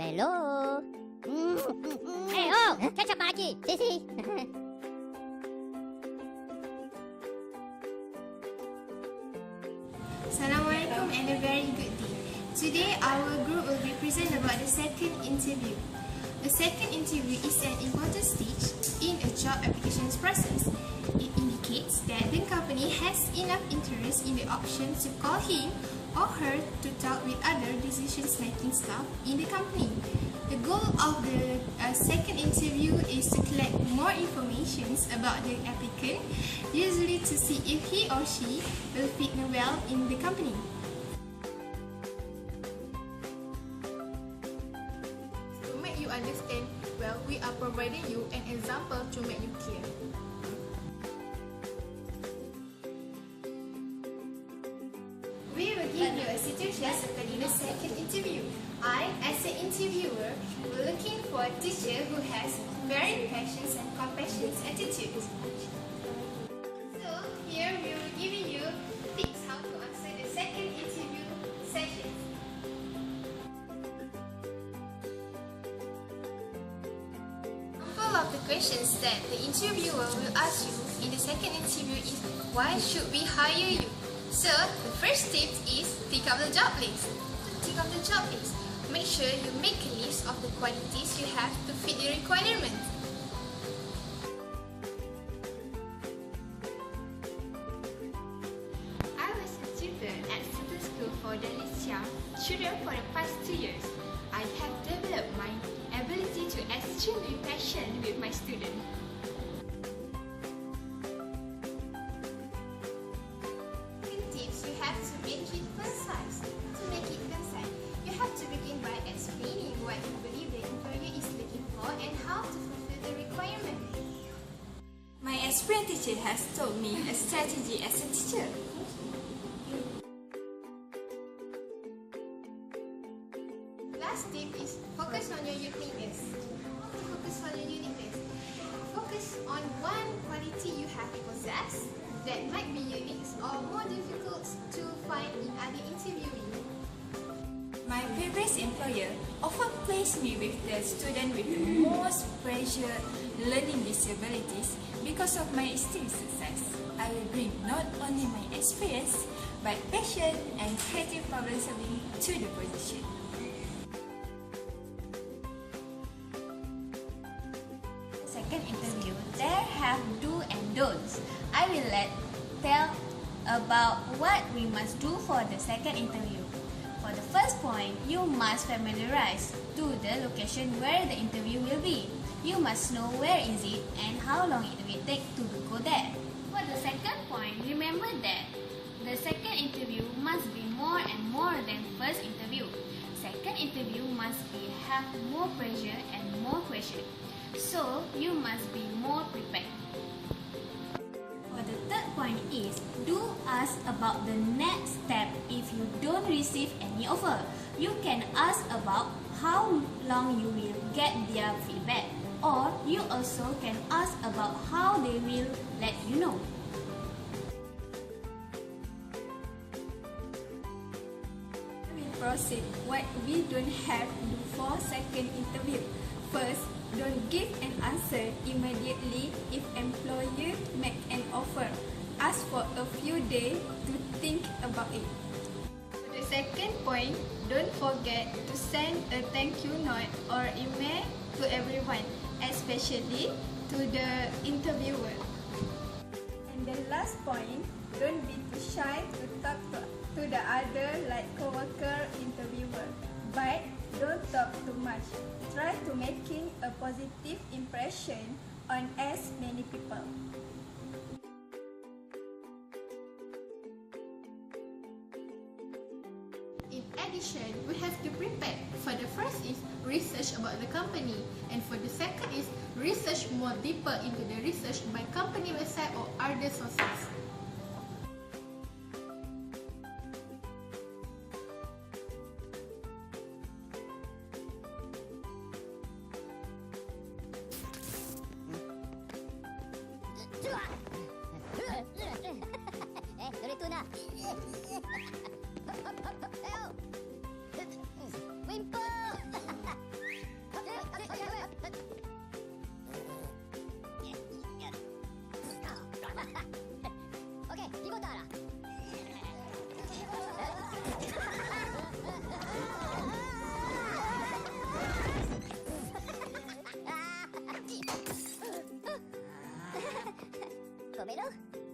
Hello. Hey, oh, catch up, Haji. See. Assalamualaikum and a very good day. Today our group will be present about the second interview. The second interview is an important stage in a job applications process. It indicates that the company has enough interest in the option to call him or her to talk with other decision-making staff in the company. The goal of the second interview is to collect more information about the applicant, usually to see if he or she will fit well in the company. To make you understand well, we are providing you an example to make you clear. We will give you a situation in the second interview. I, as an interviewer, will looking for a teacher who has very passionate and compassionate attitude. So here we will give you tips how to answer the second interview session. Example of the questions that the interviewer will ask you in the second interview is, why should we hire you? So, the first tip is think of the job list. To think of the job list, make sure you make a list of the qualities you have to fit the requirement. I was a tutor at certain school for dyslexia children for the past 2 years. I have developed my ability to extremely passionate with my students. Tips, you have to make it concise. To make it concise, you have to begin by explaining what you believe the employer is looking for and how to fulfill the requirement. My experienced teacher has taught me a strategy as a teacher. Last tip is focus on your uniqueness. How to focus on your uniqueness? Focus on one quality you have possessed that might be unique or more difficult to find in other interviewing. My previous employer often placed me with the student with the most pressure learning disabilities because of my extreme success. I will bring not only my experience but passion and creative problem solving to the position. Second interview, there have do and don'ts. I will tell about what we must do for the second interview. For the first point, you must familiarize to the location where the interview will be. You must know where is it and how long it will take to go there. For the second point, remember that the second interview must be more and more than first interview. Second interview must have more pressure and more questions. So, you must be more prepared. For the third point is, do ask about the next step if you don't receive any offer. You can ask about how long you will get their feedback, or you also can ask about how they will let you know. We proceed what we don't have to do for second interview. First, don't give an answer immediately if employer make an offer. Ask for a few days to think about it. For the second point, don't forget to send a thank you note or email to everyone, especially to the interviewer. And the last point, don't be too shy to talk to the other like coworker interviewer. But don't talk too much. Try to making a positive impression on as many people. In addition, we have to prepare. For the first is research about the company, and for the second is research more deeper into the research by company website or other sources. Dari tu nak. Wimple. OK，你够大了。Pomelo?